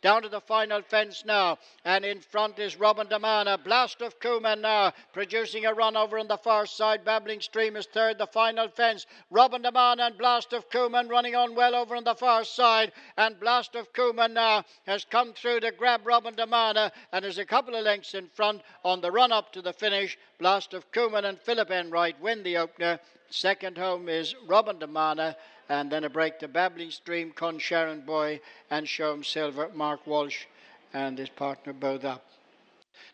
Down to the final fence now, and in front is Robin Damana. Blast of Koeman now, producing a run over on the far side. Babbling Stream is third. The final fence, Robin Damana and Blast of Koeman running on well over on the far side. And Blast of Koeman now has come through to grab Robin Damana and is a couple of lengths in front on the run up to the finish. Blast of Koeman and Philip Enright win the opener. Second home is Robin Damana. And then a break to Babbling Stream, Con Sharon Boy and Show'em Silver, Mark Walsh and his partner both up.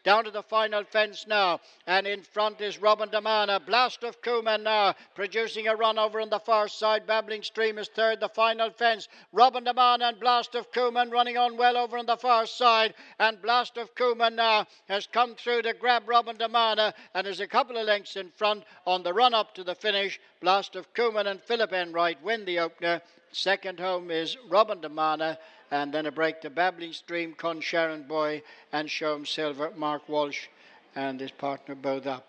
Down to the final fence now, and in front is Robin Damana. Blast of Koeman now, producing a run over on the far side. Babbling Stream is third. The final fence, Robin Damana and Blast of Koeman running on well over on the far side. And Blast of Koeman now has come through to grab Robin Damana and is a couple of lengths in front on the run up to the finish. Blast of Koeman and Philip Enright win the opener. Second home is Robin Damana. And then a break to Babbling Stream, Con Sharon Boy and Show'em Silver, Mark Walsh and his partner both up.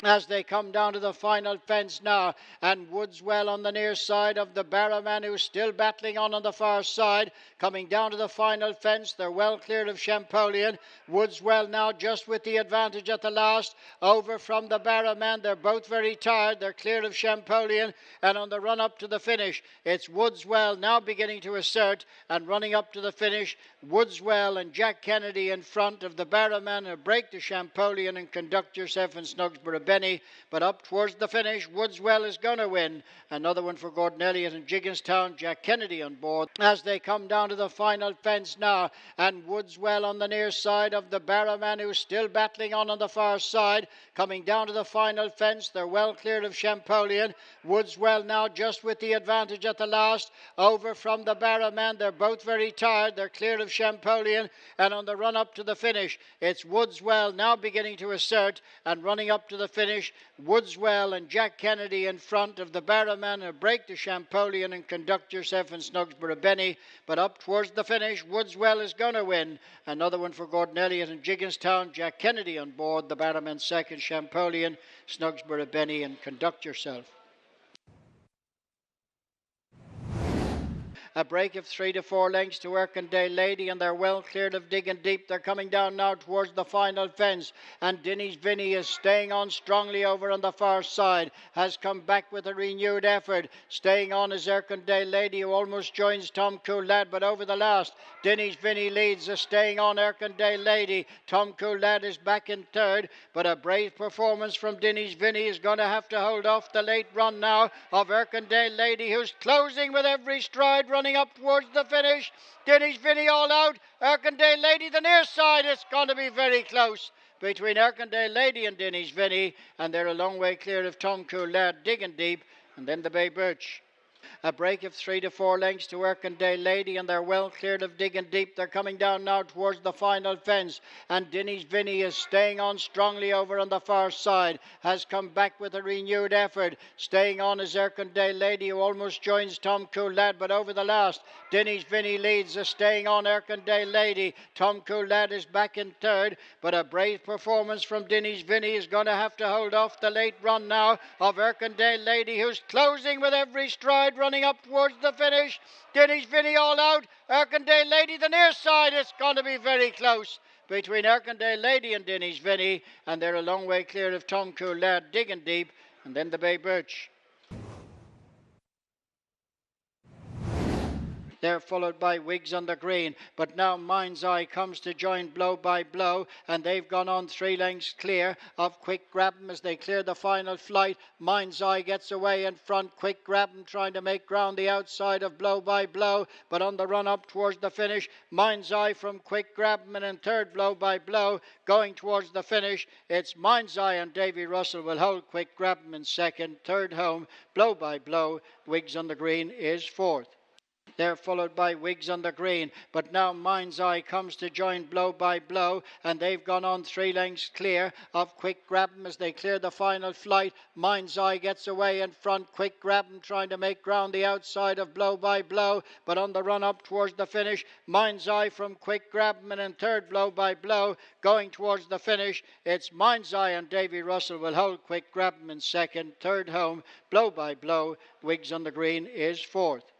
As they come down to the final fence now, and Woodswell on the near side of the Barrowman, who's still battling on the far side. Coming down to the final fence, they're well cleared of Champollion. Woodswell now just with the advantage at the last. Over from the Barrowman, they're both very tired. They're clear of Champollion, and on the run up to the finish, it's Woodswell now beginning to assert and running up to the finish. Woodswell and Jack Kennedy in front of the Barrowman. A break to Champollion and Conduct Yourself and Snugsborough Benny, but up towards the finish, Woodswell is going to win. Another one for Gordon Elliott and Jigginstown, Jack Kennedy on board. As they come down to the final fence now, and Woodswell on the near side of the Barrowman, who's still battling on the far side. Coming down to the final fence, they're well cleared of Champollion. Woodswell now just with the advantage at the last. Over from the Barrowman, they're both very tired. They're clear of Champollion, and on the run up to the finish, it's Woodswell now beginning to assert and running up to the finish. Woodswell and Jack Kennedy in front of the Barrowman. A break to Champollion and Conduct Yourself and Snugsborough Benny, but up towards the finish, Woodswell is going to win. Another one for Gordon Elliott and Jigginstown, Jack Kennedy on board. The Barrowman second, Champollion, Snugsborough Benny and Conduct Yourself. A break of 3 to 4 lengths to Erkindale Lady, and they're well cleared of Digging Deep. They're coming down now towards the final fence, and Dinny's Vinny is staying on strongly over on the far side, has come back with a renewed effort. Staying on is Erkindale Lady, who almost joins Tom Cool Lad, but over the last, Dinny's Vinny leads, staying on Erkindale Lady. Tom Cool Lad is back in third, but a brave performance from Dinny's Vinny is going to have to hold off the late run now of Erkindale Lady, who's closing with every stride, running up towards the finish. Dinny's Vinny all out. Erkindale Lady the near side. It's going to be very close between Erkindale Lady and Dinny's Vinny, and they're a long way clear of Tom Cool Lad, Digging Deep, and then the Bay Birch. A break of 3 to 4 lengths to Erkindale Lady, and they're well cleared of Digging Deep. They're coming down now towards the final fence, and Dinny's Vinny is staying on strongly over on the far side, has come back with a renewed effort. Staying on is Erkindale Lady, who almost joins Tom Cool Lad, but over the last, Dinny's Vinny leads, staying on Erkindale Lady. Tom Cool Lad is back in third, but a brave performance from Dinny's Vinny is going to have to hold off the late run now of Erkindale Lady, who's closing with every stride, running up towards the finish. Dinny's Vinny all out. Erkindale Lady the near side. It's going to be very close between Erkindale Lady and Dinny's Vinny, and they're a long way clear of Tom Cool Lad, Digging Deep, and then the Bay Birch. They're followed by Wigs on the Green, but now Mind's Eye comes to join Blow by Blow, and they've gone on 3 lengths clear of Quick Grab 'em as they clear the final flight. Mind's Eye gets away in front. Quick Grab 'em trying to make ground the outside of Blow by Blow, but on the run up towards the finish, Mind's Eye from Quick Grab 'em, and in third, Blow by Blow going towards the finish. It's Mind's Eye and Davy Russell will hold Quick Grab 'em in second. Third home, Blow by Blow. Wigs on the Green is fourth. They're followed by Wigs on the Green, but now Mind's Eye comes to join Blow by Blow, and they've gone on 3 lengths clear of Quick Grab 'em as they clear the final flight. Mind's Eye gets away in front. Quick Grab 'em trying to make ground the outside of Blow by Blow, but on the run up towards the finish, Mind's Eye from Quick Grab 'em, and in third, Blow by Blow going towards the finish. It's Mind's Eye and Davy Russell will hold Quick Grab 'em in second. Third home, Blow by Blow. Wigs on the Green is fourth.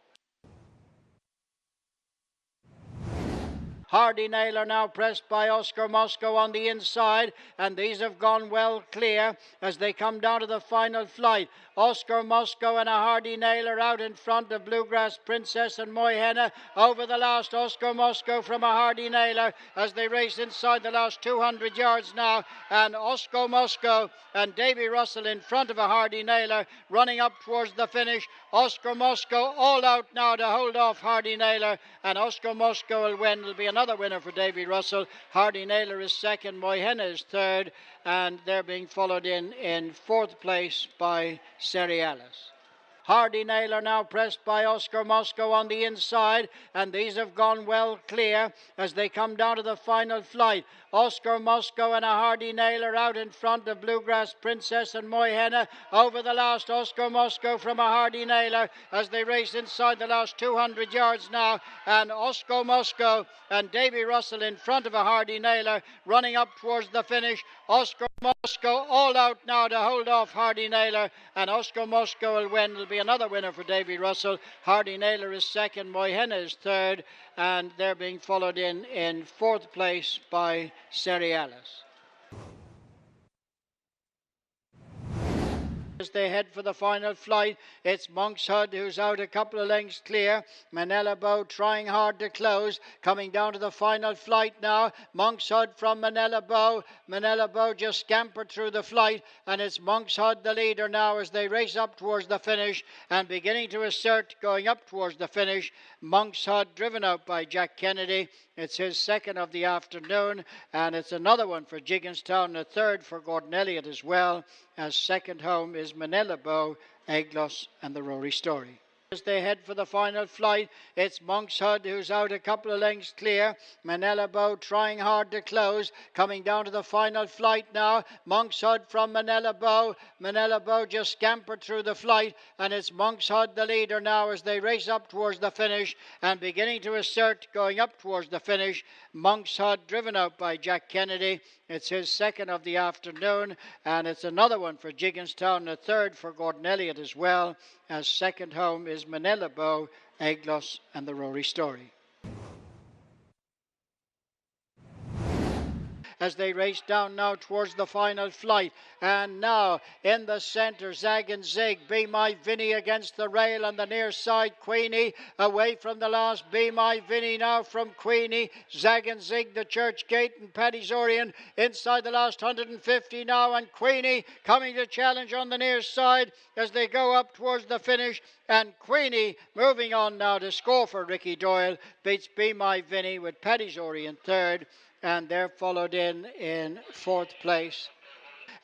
Hardy Nailer now pressed by Oscar Mosco on the inside, and these have gone well clear as they come down to the final flight. Oscar Mosco and a Hardy Nailer out in front of Bluegrass Princess and Moyhenna over the last. Oscar Mosco from a Hardy Nailer as they race inside the last 200 yards now, and Oscar Mosco and Davy Russell in front of a Hardy Nailer running up towards the finish. Oscar Mosco all out now to hold off Hardy Nailer, and Oscar Mosco will win. It'll be another winner for Davy Russell. Hardy Nailer is second, Moyhenna is third, and they're being followed in fourth place by Cerealis. Hardy Nailer now pressed by Oscar Mosco on the inside, and these have gone well clear as they come down to the final flight. Oscar Mosco and a Hardy Nailer out in front of Bluegrass Princess and Moyhenna over the last. Oscar Mosco from a Hardy Nailer as they race inside the last 200 yards now, and Oscar Mosco and Davy Russell in front of a Hardy Nailer running up towards the finish. Oscar Mosco all out now to hold off Hardy Nailer, and Oscar Mosco will win. It'll be another winner for Davy Russell. Hardy Nailer is second, Moyhenna is third, and they're being followed in fourth place by Cerealis. As they head for the final flight, it's Monkshood who's out a couple of lengths clear. Manila Bow trying hard to close. Coming down to the final flight now. Monkshood from Manila Bow. Manila Bow just scampered through the flight, and it's Monkshood the leader now as they race up towards the finish and beginning to assert going up towards the finish. Monkshood driven out by Jack Kennedy. It's his second of the afternoon, and it's another one for Jigginstown, a third for Gordon Elliott as well, as second home is Manila Bow, Eglos and the Rory Story. As they head for the final flight, it's Monkshood who's out a couple of lengths clear. Manila Bow trying hard to close. Coming down to the final flight now. Monkshood from Manila Bow. Manila Bow just scampered through the flight, and it's Monkshood the leader now as they race up towards the finish and beginning to assert going up towards the finish. Monkshood driven out by Jack Kennedy. It's his second of the afternoon, and it's another one for Jigginstown, a third for Gordon Elliott as well, as second home is Manila Bow, Eglos and the Rory Story. As they race down now towards the final flight. And now in the centre, Zag and Zig, Be My Vinny against the rail on the near side. Queeny away from the last. Be My Vinny now from Queeny. Zag and Zig, the Church Gate and Paddy's Orient inside the last 150 now. And Queeny coming to challenge on the near side as they go up towards the finish. And Queeny moving on now to score for Ricky Doyle. Beats Be My Vinny with Paddy's Orient third. And they're followed in fourth place.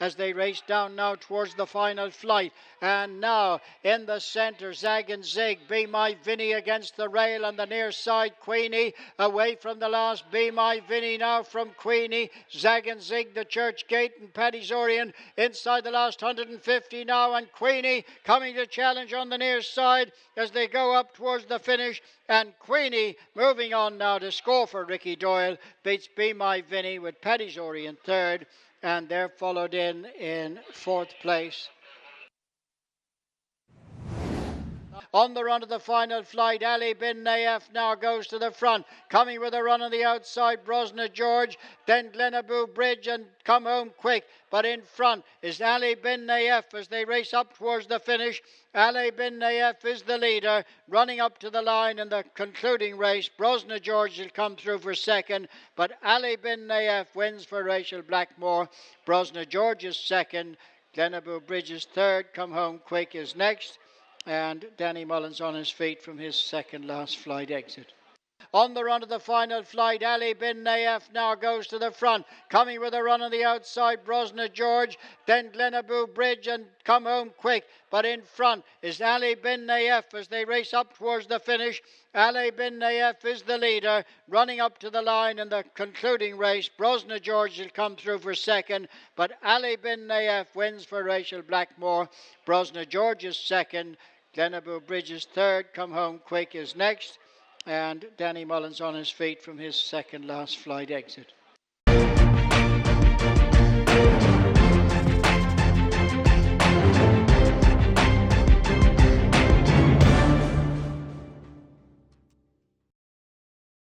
As they race down now towards the final flight. And now in the centre, Zag and Zig, Be My Vinny against the rail on the near side. Queeny away from the last. Be My Vinny now from Queeny. Zag and Zig, the Church Gate and Paddy's Orient inside the last 150 now. And Queeny coming to challenge on the near side as they go up towards the finish. And Queeny moving on now to score for Ricky Doyle. Beats Be My Vinny with Paddy's Orient third. And they're followed in fourth place. On the run to the final flight, Ali bin Nayef now goes to the front. Coming with a run on the outside, Brosna George, then Glenabu Bridge and Come Home Quick. But in front is Ali bin Nayef as they race up towards the finish. Ali bin Nayef is the leader, running up to the line in the concluding race. Brosna George will come through for second, but Ali bin Nayef wins for Rachel Blackmore. Brosna George is second, Glenabu Bridge is third, Come Home Quick is next, and Danny Mullins on his feet from his second last flight exit. On the run to the final flight, Ali bin Nayef now goes to the front. Coming with a run on the outside, Brosna George, then Glenabu Bridge and Come Home Quick. But in front is Ali bin Nayef as they race up towards the finish. Ali bin Nayef is the leader, running up to the line in the concluding race. Brosna George will come through for second, but Ali bin Nayef wins for Rachel Blackmore. Brosna George is second, Glenabu Bridge is third, Come Home Quick is next, and Danny Mullins on his feet from his second last flight exit.